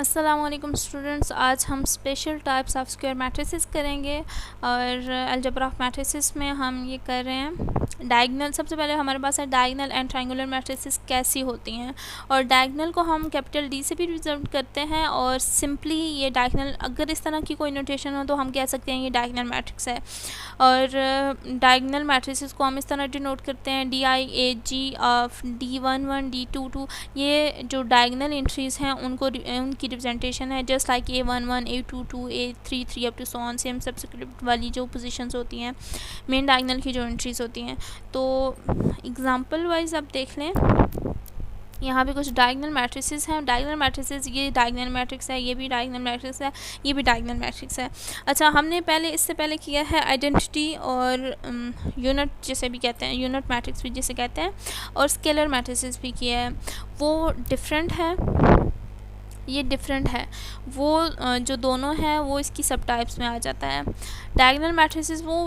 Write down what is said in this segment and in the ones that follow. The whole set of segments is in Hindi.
अस्सलामुअलैकुम स्टूडेंट्स, आज हम special types of square matrices करेंगे और अलजेब्रा ऑफ मैट्रिसेस में हम ये कर रहे हैं डायगोनल। सबसे पहले हमारे पास है डायगोनल एंड ट्रायंगुलर मैट्रिसेस कैसी होती हैं, और डायगोनल को हम कैपिटल डी से भी रिप्रेजेंट करते हैं और सिंपली ये डायगोनल, अगर इस तरह की कोई नोटेशन हो तो हम कह सकते हैं ये डायगोनल मैट्रिक्स है। और डायगोनल मैट्रिसेस को हम इस तरह डिनोट करते हैं DIAG ऑफ D11 D22। ये जो डायगोनल एंट्रीज़ हैं उनकी रिप्रेजेंटेशन है, just like A11 A22 A33 up to so on, same subscript वाली जो पोजीशंस होती हैं मेन डायगोनल की जो एंट्रीज़ होती हैं। तो एग्जांपल वाइज आप देख लें, यहाँ पे कुछ डायगोनल मैट्रिसेस हैं। डायगोनल मैट्रिसेस, ये डायगोनल मैट्रिक्स है, ये भी डायगोनल मैट्रिक्स है, ये भी डायगोनल मैट्रिक्स है। अच्छा, हमने इससे पहले किया है आइडेंटिटी और यूनिट जिसे भी कहते हैं, यूनिट मैट्रिक्स भी जिसे कहते हैं, और स्केलर मैट्रिसेस भी किया है। वो डिफरेंट है, ये डिफरेंट है। वो जो दोनों हैं वो इसकी सब टाइप्स में आ जाता है। डायगोनल मैट्रिसेस वो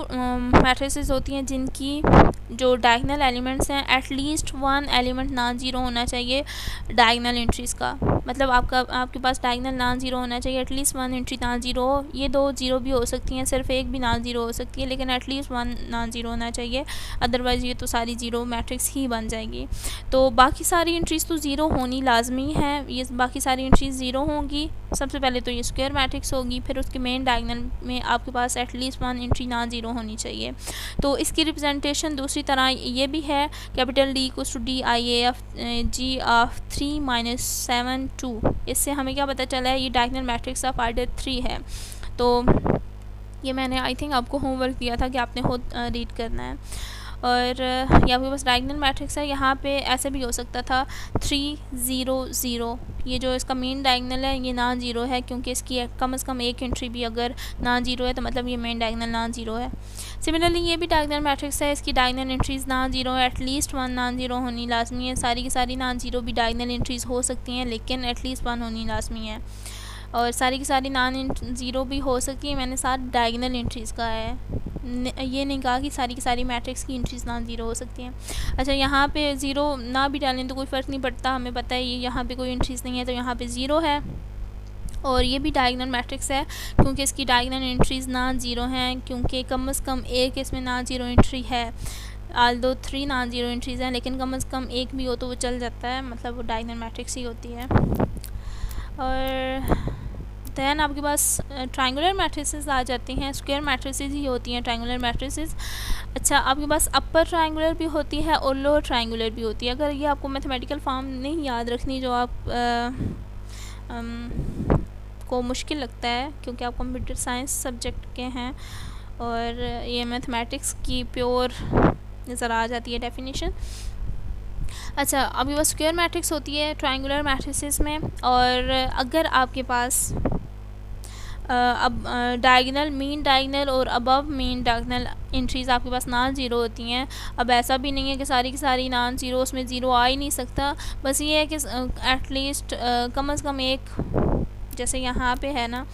मैट्रिसेस होती हैं जिनकी जो डायगोनल एलिमेंट्स हैं at least one element non zero होना चाहिए डायगोनल एंट्रीज़ का। मतलब आपके पास डायगोनल नॉन ज़ीरो होना चाहिए, at least one entry non zero हो। ये दो ज़ीरो भी हो सकती हैं, सिर्फ एक भी नॉन ज़ीरो हो सकती है, लेकिन एटलीस्ट वन नॉन ज़ीरो होना चाहिए, अदरवाइज़ ये तो सारी ज़ीरो मैट्रिक्स ही बन जाएगी। तो बाकी सारी एंट्रीज़ तो ज़ीरो होनी लाजमी है, ये बाकी सारी एंट्रीज़ ज़ीरो होंगी। सबसे पहले तो ये स्क्वायर मैट्रिक्स होगी, फिर उसके मेन डायगोनल में आपके पास at least one entry non zero होनी चाहिए। तो इसकी रिप्रेजेंटेशन दूसरी तरह ये भी है, capital D equals to DIAG of 3 - 7 2। इससे हमें क्या पता चला है, ये डायगोनल मैट्रिक्स ऑफ ऑर्डर 3 है। तो ये मैंने आई थिंक आपको होमवर्क दिया था कि आपने खुद रीड करना है। और ये आपके पास डायगोनल मैट्रिक्स है। यहाँ पे ऐसे भी हो सकता था 3 0 0। ये जो इसका मेन डायगोनल है ये नॉन ज़ीरो है, क्योंकि इसकी कम से कम एक एंट्री भी अगर नॉन ज़ीरो है तो मतलब ये मेन डायगोनल नॉन ज़ीरो है। सिमिलरली ये भी डायगोनल मैट्रिक्स है, इसकी डायगोनल एंट्रीज़ नॉन ज़ीरो है, एटलीस्ट वन नॉन ज़ीरो होनी लाजमी है। सारी की सारी नॉन ज़ीरो भी डायगोनल एंट्रीज़ हो सकती हैं, लेकिन एटलीस्ट वन होनी लाजमी है। और सारी की सारी नॉन ज़ीरो भी हो सकती है, मैंने साथ डायगोनल एंट्रीज़ का है, ये नहीं कहा कि सारी की सारी मैट्रिक्स की एंट्रीज़ नॉन ज़ीरो हो सकती हैं। अच्छा, यहाँ पे ज़ीरो ना भी डालें तो कोई फ़र्क नहीं पड़ता, हमें पता है ये यहाँ पे कोई एंट्रीज़ नहीं है तो यहाँ पे ज़ीरो है। और ये भी डायगोनल मैट्रिक्स है क्योंकि इसकी डायगोनल एंट्रीज़ नॉन ज़ीरो हैं, क्योंकि कम से कम एक इसमें नॉन ज़ीरो एंट्री है। आल्दो 3 नॉन ज़ीरो एंट्रीज़ हैं, लेकिन कम से कम एक भी हो तो वो चल जाता है, मतलब वो डायगोनल मैट्रिक्स ही होती है। और दैन आपके पास ट्रायंगुलर मैट्रिसेस आ जाती हैं। स्क्वायर मैट्रिसेस ही होती हैं ट्रायंगुलर मैट्रिसेस। अच्छा, आपके पास अपर ट्रायंगुलर भी होती है और लोअर ट्रायंगुलर भी होती है। अगर ये आपको मैथमेटिकल फॉर्म नहीं याद रखनी, जो आप को मुश्किल लगता है क्योंकि आप कंप्यूटर साइंस सब्जेक्ट के हैं और ये मैथमेटिक्स की प्योर नज़र आ जाती है डेफिनेशन। अच्छा, अभी बस स्क्वायर मैट्रिक्स होती है ट्रायंगुलर मैट्रिसेस में, और अगर आपके पास अब डायगोनल, मीन डायगोनल और अबव मीन डायगोनल एंट्रीज़ आपके पास नॉन ज़ीरो होती हैं। अब ऐसा भी नहीं है कि सारी की सारी नॉन ज़ीरो, उसमें ज़ीरो आ ही नहीं सकता, बस ये है कि एटलीस्ट कम से कम एक, जैसे यहाँ पे है ना,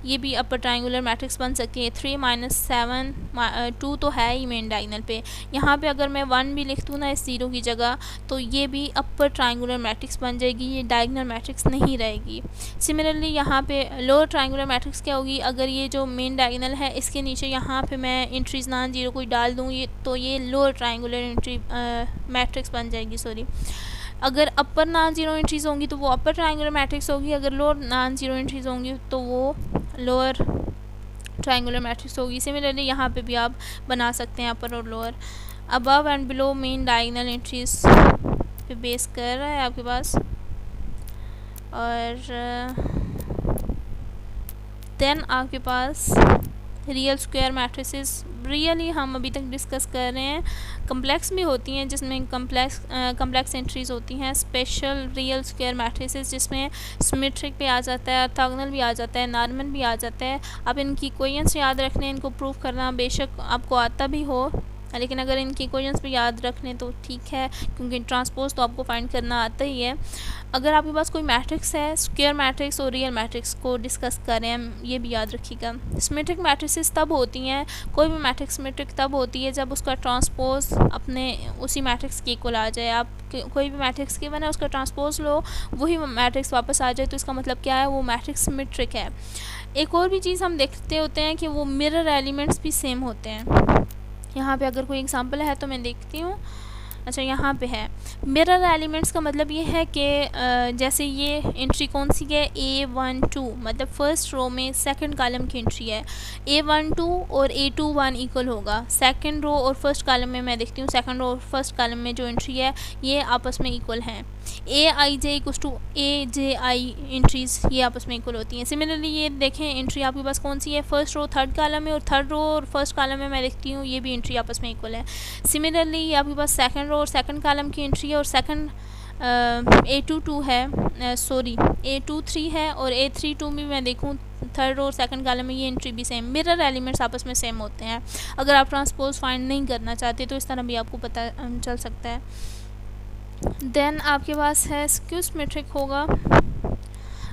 ये भी अपर ट्रायंगुलर मैट्रिक्स बन सकती है। 3 - 7 2 तो है ही मेन डायगोनल पे। यहाँ पे अगर मैं 1 भी लिख दूँ ना इस ज़ीरो की जगह, तो ये भी अपर ट्रायंगुलर मैट्रिक्स बन जाएगी, ये डायगोनल मैट्रिक्स नहीं रहेगी। सिमिलरली यहाँ पे लोअर ट्रायंगुलर मैट्रिक्स क्या होगी, अगर ये जो मेन डायगोनल है इसके नीचे यहाँ पे मैं एंट्रीज़ नॉन ज़ीरो कोई डाल दूँ, ये तो ये लोअर ट्रायंगुलर एंट्री मैट्रिक्स बन जाएगी, सॉरी। अगर अपर नॉन ज़ीरो एंट्रीज़ होंगी तो वो अपर ट्रायंगुलर मैट्रिक्स होगी, अगर लोअर नॉन ज़ीरो एंट्रीज़ होंगी तो वो लोअर ट्रायंगुलर मैट्रिक्स होगी। सिमिलरली यहाँ पे भी आप बना सकते हैं अपर और lower. Above and below main diagonal entries पे बेस कर रहा है आपके पास। और देन आपके पास रियल स्क्वायर मैट्रिसेस, रियली हम अभी तक डिस्कस कर रहे हैं। कम्प्लेक्स भी होती हैं जिसमें कम्प्लेक्स एंट्रीज़ होती हैं। स्पेशल रियल स्क्वायर मैट्रिसेस जिसमें सिमेट्रिक भी आ जाता है, ऑर्थोगोनल भी आ जाता है, नॉर्मल भी आ जाता है। आप इनकी इक्वेशंस याद रखने, इनको प्रूव करना बेशक आपको आता भी हो, लेकिन अगर इनकी इक्वेशंस भी याद रख लें तो ठीक है, क्योंकि ट्रांसपोज तो आपको फाइंड करना आता ही है। अगर आपके पास कोई मैट्रिक्स है, स्क्वायर मैट्रिक्स और रियल मैट्रिक्स को डिस्कस करें हम, ये भी याद रखिएगा। सिमेट्रिक मैट्रिसेस तब होती हैं, कोई भी मैट्रिक्स सिमेट्रिक तब होती है जब उसका ट्रांसपोज अपने उसी मैट्रिक्स के इक्वल आ जाए। आप कोई भी मैट्रिक्स गिवन है, उसका ट्रांसपोज लो, वही मैट्रिक्स वापस आ जाए, तो इसका मतलब क्या है, वो मैट्रिक्स सिमेट्रिक है। एक और भी चीज़ हम देखते होते हैं कि वो मिरर एलिमेंट्स भी सेम होते हैं। यहाँ पे अगर कोई एग्जांपल है तो मैं देखती हूँ। अच्छा, यहाँ पे है मिरर एलिमेंट्स का मतलब ये है कि जैसे ये एंट्री कौन सी है, A12, मतलब फर्स्ट रो में सेकंड कॉलम की एंट्री है। A12 और A21 इक्वल होगा। सेकंड रो और फर्स्ट कॉलम में मैं देखती हूँ, सेकंड रो और फर्स्ट कॉलम में जो एंट्री है ये आपस में इक्वल हैं। AIJ equals to AJI entries ये आपस में इक्वल होती हैं। सिमिलरली ये देखें, एंट्री आपके पास कौन सी है, फर्स्ट रो थर्ड कॉलम में, और थर्ड रो और फर्स्ट कॉलम में मैं देखती हूँ ये भी एंट्री आपस में इक्वल है। सिमिलरली ये आपके पास सेकंड रो और सेकंड कॉलम की एंट्री है, और सेकंड A22 है, A23 है, और A32 भी मैं देखूँ थर्ड रो और सेकंड कॉलम में ये एंट्री भी सेम। मिरर एलिमेंट्स आपस में सेम होते हैं। अगर आप ट्रांसपोज फाइंड नहीं करना चाहते तो इस तरह भी आपको पता चल सकता है। देन आपके पास है स्क्यू सिमेट्रिक होगा।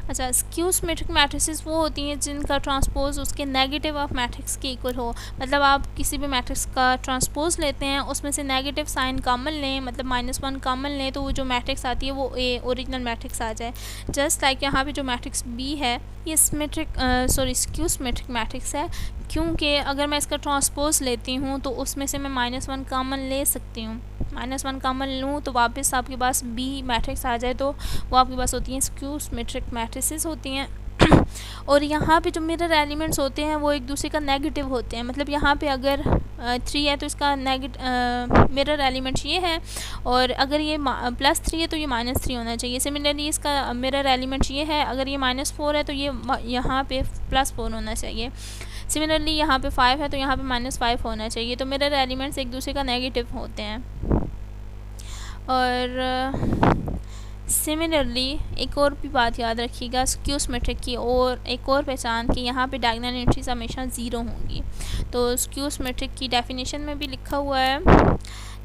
अच्छा, स्क्यू सिमेट्रिक मैट्रिसेस वो होती हैं जिनका ट्रांसपोज उसके नेगेटिव ऑफ मैट्रिक्स के इक्वल हो। मतलब आप किसी भी मैट्रिक्स का ट्रांसपोज लेते हैं, उसमें से नेगेटिव साइन कॉमन लें, मतलब -1 कॉमन लें, तो वो जो मैट्रिक्स आती है वो ओरिजिनल मैट्रिक्स आ जाए। जस्ट लाइक यहाँ पे जो मैट्रिक्स बी है ये स्क्यू सिमेट्रिक मैट्रिक्स है, क्योंकि अगर मैं इसका ट्रांसपोज लेती हूँ तो उसमें से मैं -1 कॉमन ले सकती हूँ। -1 कॉमन लूँ तो वापस आपके पास बी मैट्रिक्स आ जाए, तो वो आपके पास होती हैं स्क्यू सिमेट्रिक मैट्रिसेस होती हैं। और यहाँ पे जो मिरर एलिमेंट्स होते हैं वो एक दूसरे का नेगेटिव होते हैं। मतलब यहाँ पे अगर 3 है तो इसका मिरर एलिमेंट ये है, और अगर ये +3 है तो ये -3 होना चाहिए। सिमिलरली इसका मिरर एलिमेंट ये है, अगर ये -4 है तो ये यहाँ पे +4 होना चाहिए। सिमिलरली यहाँ पे 5 है तो यहाँ पे -5 होना चाहिए। तो मिरर एलिमेंट्स एक दूसरे का नेगेटिव होते हैं। और सिमिलरली एक और भी बात याद रखिएगा स्क्यू सिमेट्रिक की, और एक और पहचान कि यहाँ पे डायगोनल एंट्रीज हमेशा 0 होंगी। तो स्क्यू सिमेट्रिक की डेफिनेशन में भी लिखा हुआ है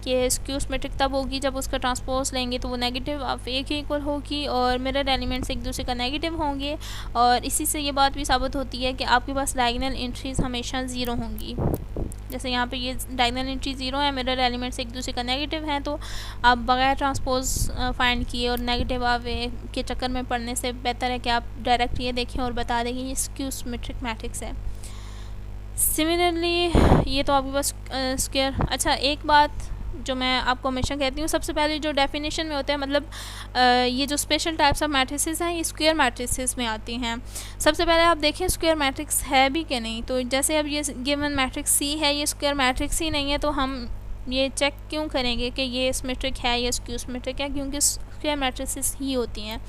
कि स्क्यू सिमेट्रिक तब होगी जब उसका ट्रांसपोज लेंगे तो वो नेगेटिव ऑफ ए के इक्वल होगी, और मिरर एलिमेंट्स एक दूसरे का नेगेटिव होंगे। और इसी से ये बात भी साबित होती है कि आपके पास डायगोनल एंट्रीज हमेशा 0 होंगी। जैसे यहाँ पे ये डायगोनल एंट्री 0 है, मिरर एलिमेंट्स एक दूसरे का नेगेटिव हैं, तो आप बगैर ट्रांसपोज फाइंड किए और नेगेटिव ऑफ ए के चक्कर में पढ़ने से बेहतर है कि आप डायरेक्ट ये देखें और बता दें कि ये स्क्यू सिमेट्रिक मैट्रिक्स है। सिमिलरली ये तो आपके पास स्क्वायर। अच्छा, एक बात जो मैं आपको हमेशा कहती हूँ, सबसे पहले जो डेफिनेशन में होता है, मतलब ये जो स्पेशल टाइप्स ऑफ मैट्रिसेस हैं ये स्क्वायर मैट्रिसेस में आती हैं। सबसे पहले आप देखें स्क्वायर मैट्रिक्स है भी कि नहीं। तो जैसे अब ये गिवन मैट्रिक्स सी है, ये स्क्वायर मैट्रिक्स ही नहीं है, तो हम ये चेक क्यों करेंगे कि ये सिमेट्रिक है या स्क्यू सिमेट्रिक है, क्योंकि स्क्वायर मैट्रिसेस ही होती हैं।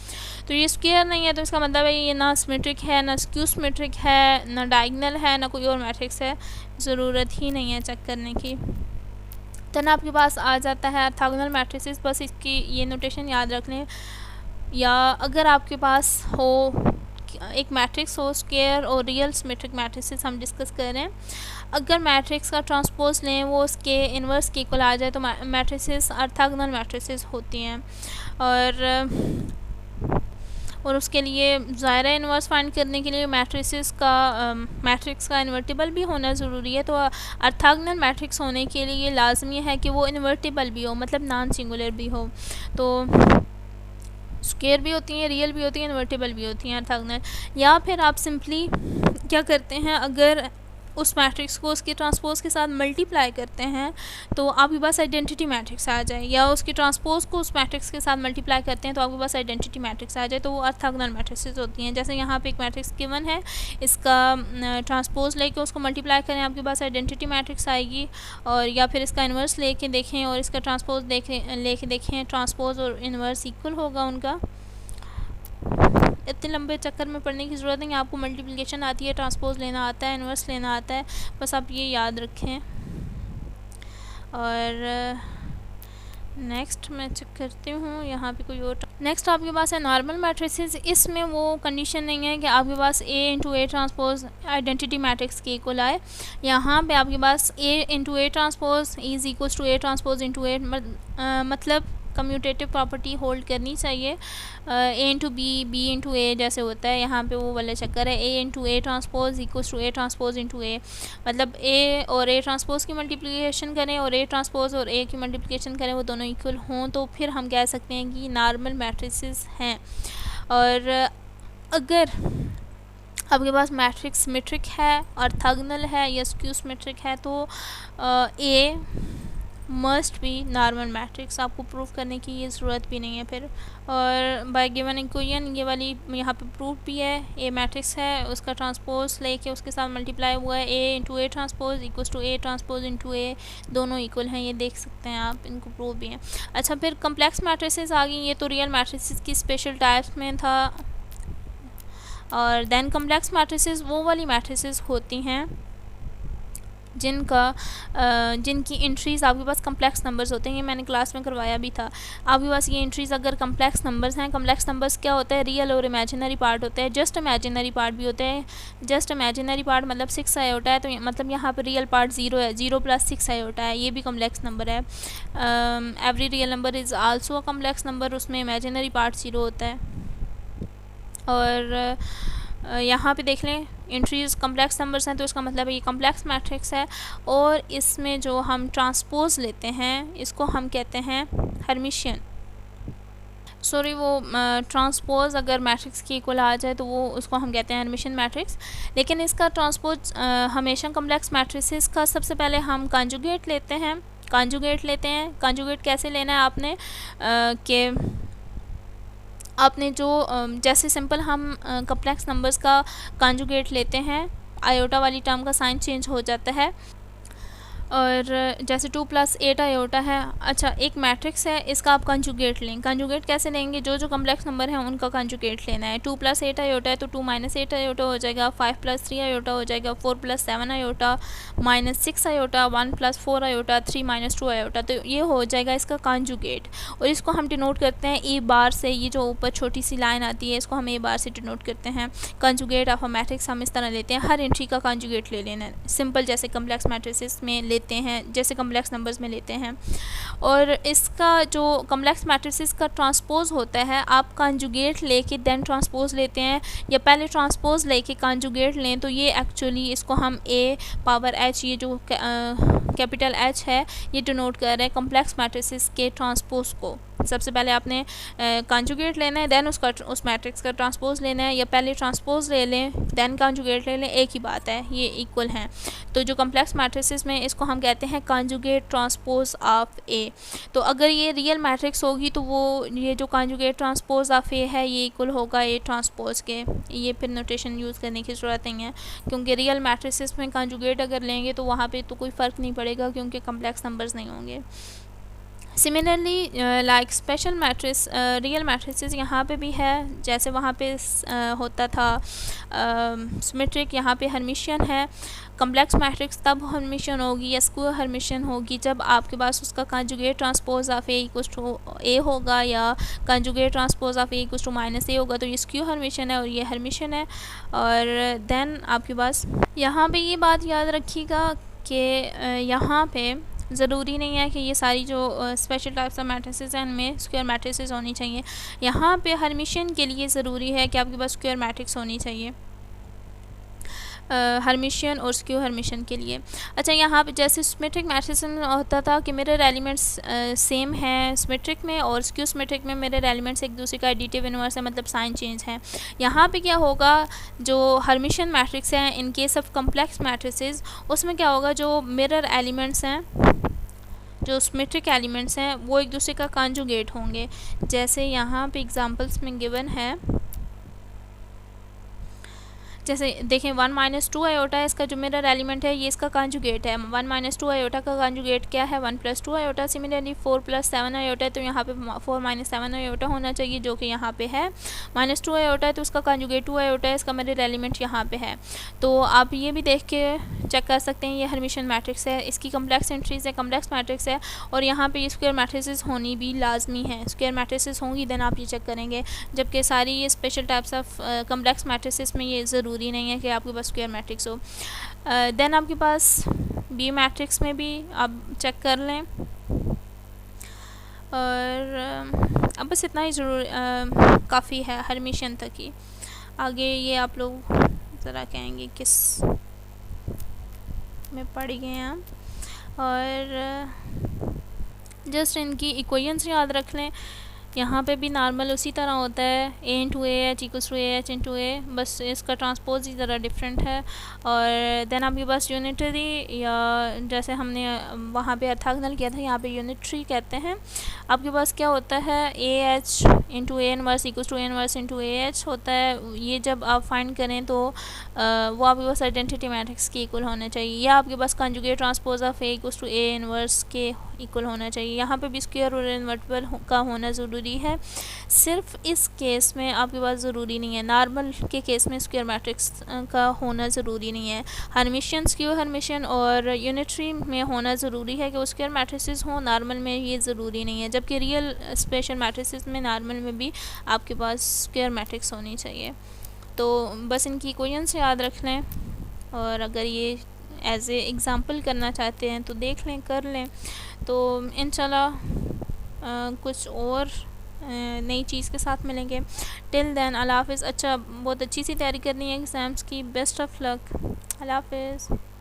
तो ये स्क्वायर नहीं है तो इसका मतलब है ये ना सिमेट्रिक है, ना स्क्यू सिमेट्रिक है, ना डायगोनल है, ना कोई और मैट्रिक्स है। ज़रूरत ही नहीं है चेक करने की। देन आपके पास आ जाता है ऑर्थोगोनल मैट्रिसेस। बस इसकी ये नोटेशन याद रख लें, या अगर आपके पास हो एक मैट्रिक्स हो स्क्वायर और रियल सिमेट्रिक मैट्रिसेस हम डिस्कस कर रहे हैं। अगर मैट्रिक्स का ट्रांसपोज लें वो उसके इन्वर्स के इक्वल आ जाए तो मैट्रिसेस ऑर्थोगोनल मैट्रिसेस होती हैं। और उसके लिए ज़ाहिर है इन्वर्स फाइंड करने के लिए मैट्रिक्स का इन्वर्टिबल भी होना ज़रूरी है। तो ऑर्थोगोनल मैट्रिक्स होने के लिए लाजमी है कि वो इन्वर्टिबल भी हो, मतलब नॉन सिंगुलर भी हो। तो स्क्वायर भी होती हैं, रियल भी होती हैं, इन्वर्टिबल भी होती हैं ऑर्थोगोनल। या फिर आप सिंपली क्या करते हैं, अगर उस मैट्रिक्स को उसके ट्रांसपोज के साथ मल्टीप्लाई करते हैं तो आपके पास आइडेंटिटी मैट्रिक्स आ जाए, या उसके ट्रांसपोज को उस मैट्रिक्स के साथ मल्टीप्लाई करते हैं तो आपके पास आइडेंटिटी मैट्रिक्स आ जाए, तो वो ऑर्थोगोनल मैट्रिसेस होती हैं। जैसे यहाँ पे एक मैट्रिक्स गिवन है, इसका ट्रांसपोज लेके उसको मल्टीप्लाई करें, आपके पास आइडेंटिटी मैट्रिक्स आएगी। और या फिर इसका इन्वर्स लेके देखें और इसका ट्रांसपोज लेके देखें, ट्रांसपोज और इन्वर्स इक्वल होगा उनका। इतने लंबे चक्कर में पढ़ने की ज़रूरत नहीं, आपको मल्टीप्लिकेशन आती है, ट्रांसपोज लेना आता है, इन्वर्स लेना आता है, बस आप ये याद रखें। और नेक्स्ट मैं चेक करती हूँ यहाँ पे कोई और। नेक्स्ट आपके पास है नॉर्मल मैट्रिसेस। इसमें वो कंडीशन नहीं है कि आपके पास A into A transpose identity matrix के इक्वल आए। यहाँ पे आपके पास A into A transpose is equal to A transpose into A, मतलब कम्यूटेटिव प्रॉपर्टी होल्ड करनी चाहिए। A into B into A जैसे होता है, यहाँ पे वो वाला चक्कर है। A into A transpose equal to A transpose into A, मतलब A और A ट्रांसपोज की मल्टीप्लिकेशन करें और A ट्रांसपोज और A की मल्टीप्लिकेशन करें, वो दोनों इक्वल हों तो फिर हम कह सकते हैं कि नॉर्मल मैट्रिसेस हैं। और अगर आपके पास मैट्रिक्स सिमेट्रिक है और ऑर्थोगोनल है या स्क्यू सिमेट्रिक है तो A must be normal matrix. आपको प्रूफ करने की ये ज़रूरत भी नहीं है फिर। और बाय गिवन इक्वेशन ये वाली यहाँ पे प्रूफ भी है। ए मैट्रिक्स है, उसका ट्रांसपोज लेके उसके साथ मल्टीप्लाई हुआ है। A into A transpose equals to A transpose into A, दोनों इक्वल हैं, ये देख सकते हैं आप, इनको प्रूफ भी है। अच्छा, फिर कम्प्लेक्स मैट्रिसेस आ गई। ये तो रियल मैट्रिसेस की स्पेशल टाइप्स में था। और देन कम्प्लेक्स मैट्रिसेस वो वाली मैट्रिसेस होती हैं जिनकी एंट्रीज़ आपके पास कम्प्लेक्स नंबर्स होते हैं। ये मैंने क्लास में करवाया भी था। आपके पास ये एंट्रीज़ अगर कम्प्लेक्स नंबर्स हैं, कम्प्लेक्स नंबर्स क्या होता है, रियल और इमेजिनरी पार्ट होता है, जस्ट इमेजिनरी पार्ट भी होता है। जस्ट इमेजिनरी पार्ट मतलब 6 आयोटा है, तो मतलब यहाँ पर रियल पार्ट 0 है, 0 प्लस 6 आयोटा है, ये भी कम्प्लेक्स नंबर है। Every real number is also a complex number, उसमें इमेजिनरी पार्ट 0 होता है। और यहाँ पे देख लें एंट्रीज़ कम्प्लेक्स नंबर्स हैं, तो इसका मतलब है ये कम्प्लेक्स मैट्रिक्स है। और इसमें जो हम ट्रांसपोज लेते हैं इसको हम कहते हैं हर्मिशियन। सॉरी, वो ट्रांसपोज अगर मैट्रिक्स की इक्वल आ जाए तो वो उसको हम कहते हैं हर्मिशियन मैट्रिक्स। लेकिन इसका ट्रांसपोज हमेशा कम्प्लेक्स मैट्रिसेस का सबसे पहले हम कॉन्जुगेट लेते हैं। कॉन्जुगेट कैसे लेना है आपने जो जैसे सिंपल हम कम्प्लेक्स नंबर्स का कॉन्जुगेट लेते हैं, आयोटा वाली टर्म का साइन चेंज हो जाता है। और जैसे 2 + 8 आयोटा है। अच्छा, एक मैट्रिक्स है, इसका आप कंजुगेट लें। कंजुगेट कैसे लेंगे, जो कम्प्लेक्स नंबर हैं उनका कंजुगेट लेना है। 2 + 8 आयोटा है तो 2 - 8 आयोटा हो जाएगा, 5 + 3 आयोटा हो जाएगा, 4 + 7 आयोटा, -6 आयोटा, 1 + 4 आयोटा, 3 - 2 आयोटा, तो ये हो जाएगा इसका कंजुगेट। और इसको हम डिनोट करते हैं ए बार से। ये जो ऊपर छोटी सी लाइन आती है इसको हम ए बार से डिनोट करते हैं। कंजुगेट ऑफ अ मैट्रिक्स हम इस तरह लेते हैं, हर एंट्री का कंजुगेट ले लेना है, सिंपल जैसे कम्प्लेक्स मैट्रिसेस में लेते हैं, जैसे कम्प्लेक्स नंबर्स में लेते हैं। और इसका जो कम्प्लेक्स मैट्रिसेस का ट्रांसपोज होता है, आप कंजुगेट लेके देन ट्रांसपोज लेते हैं या पहले ट्रांसपोज लेके कंजुगेट लें, तो ये एक्चुअली इसको हम ए पावर एच, ये जो कैपिटल एच है, ये डिनोट कर रहे हैं कम्प्लेक्स मैट्रिसेस के ट्रांसपोज को। सबसे पहले आपने कंजुगेट लेना है, देन उस मैट्रिक्स का ट्रांसपोज लेना है, या पहले ट्रांसपोज ले लें देन कंजुगेट ले लें, एक ही बात है, ये इक्वल हैं। तो जो कम्प्लेक्स मैट्रिसेस में इसको हम कहते हैं कंजुगेट ट्रांसपोज ऑफ ए। तो अगर ये रियल मैट्रिक्स होगी तो वो ये जो कंजुगेट ट्रांसपोज ऑफ ए है ये इक्वल होगा ए ट्रांसपोज के। ये फिर नोटेशन यूज़ करने की ज़रूरत नहीं है, क्योंकि रियल मैट्रिसेस में कंजुगेट अगर लेंगे तो वहाँ पे तो कोई फ़र्क नहीं पड़ेगा, क्योंकि कम्प्लेक्स नंबर्स नहीं होंगे। Similarly like special matrix, real matrices यहाँ पे भी है, जैसे वहाँ पे होता था सिमेट्रिक, यहाँ पे हर्मिशियन है। कम्प्लेक्स मैट्रिक्स तब हर्मिशियन होगी या स्क्यू हर्मिशियन होगी जब आपके पास उसका conjugate transpose of A equals to A होगा, या conjugate transpose of A equals to -a होगा, तो ये स्क्यू हर्मिशियन है और ये हर्मिशियन है। और देन आपके पास यहाँ पे ये बात याद रखिएगा कि यहाँ पे ज़रूरी नहीं है कि ये सारी जो स्पेशल टाइप्स ऑफ मैट्रिसेस हैं इनमें स्क्वायर मैट्रिसेस होनी चाहिए। यहाँ पे हर्मिशियन के लिए ज़रूरी है कि आपके पास स्क्वायर मैट्रिक्स होनी चाहिए, हर्मिशियन और स्क्यू हर्मिशियन के लिए। अच्छा, यहाँ पे जैसे सिमेट्रिक मैट्रिक्स में होता था कि मिरर एलिमेंट्स सेम हैं सिमेट्रिक में, और स्क्यू सिमेट्रिक में मिरर एलिमेंट्स एक दूसरे का एडिटिव इनवर्स है, मतलब साइन चेंज है। यहाँ पे क्या होगा, जो हर्मिशियन मैट्रिक्स हैं in case of complex matrices, उसमें क्या होगा, जो मिरर एलिमेंट्स हैं, जो सिमेट्रिक एलिमेंट्स हैं, वो एक दूसरे का कंजुगेट होंगे। जैसे यहाँ पे एग्जांपल्स में गिवन है जैसे देखें 1 माइनस 2 आयोटा है, इसका जो मिरर एलिमेंट है ये इसका कॉन्जुगेट है। 1 माइनस 2 आयोटा का कॉन्जुगेट क्या है? 1 plus 2 iota. Similarly 4 plus 7 iota है तो यहाँ पे 4 माइनस 7 आयोटा होना चाहिए, जो कि यहाँ पे है। माइनस 2 आयोटा है तो उसका कॉन्जुगेट 2 आयोटा है, इसका मिरर एलिमेंट यहाँ पे है। तो आप ये भी देख के चेक कर सकते हैं, ये हर्मिशियन मैट्रिक्स है, इसकी कम्प्लेक्स एंट्रीज है, कम्प्लेक्स मैट्रिक्स है, और यहाँ पे स्क्वायर मैट्रिसेस होनी भी लाजमी है। स्क्वायर मैट्रिसेस होंगी देन आप ये चेक करेंगे, जबकि सारी ये special types of complex matrices में ये ज़रूरी नहीं है कि आपके पास स्क्वायर मैट्रिक्स हो। देन आपके पास बी मैट्रिक्स में भी आप चेक कर लें। और अब बस इतना ही ज़रूर काफ़ी है हर्मिशियन तक ही। आगे ये आप लोग ज़रा कहेंगे किस में पढ़ गए हैं, और जस्ट इनकी इक्वेशंस याद रख लें। यहाँ पे भी नॉर्मल उसी तरह होता है, A into A H equals to A H into A, बस इसका ट्रांसपोज ही ज़रा डिफरेंट है। और देन आपके पास यूनिटरी, या जैसे हमने वहाँ पे ऑर्थोगोनल किया था, यहाँ पे यूनिटरी कहते हैं। आपके पास क्या होता है, A H into A inverse equals to A inverse into A H होता है। ये जब आप फाइंड करें तो वो आपके पास आइडेंटिटी मैट्रिक्स के इक्वल होना चाहिए, या आपके पास conjugate transpose of A equals to A inverse के इक्वल होना चाहिए। यहाँ पे भी स्क्वायर और इन्वर्टिबल का होना ज़रूरी है। सिर्फ इस केस में आपके पास ज़रूरी नहीं है, नॉर्मल के केस में स्क्वायर मैट्रिक्स का होना ज़रूरी नहीं है। हर्मिशियन, स्क्वायर हर्मिशियन और यूनिटरी में होना ज़रूरी है कि वो स्क्वायर मैट्रिसेस हों, नॉर्मल में ये ज़रूरी नहीं है। जबकि रियल स्पेशल मैट्रिसेस में नॉर्मल में भी आपके पास स्क्वायर मैट्रिक्स होनी चाहिए। तो बस इनकी इक्वेशन से याद रख लें, और अगर ये एज ए एग्ज़ाम्पल करना चाहते हैं तो देख लें, कर लें। तो इंशाल्लाह कुछ और नई चीज़ के साथ मिलेंगे। टिल देन अल्लाह हाफ़िज़। अच्छा, बहुत अच्छी सी तैयारी करनी है एग्ज़ाम्स की। Best of luck. अल्लाह हाफ़िज़।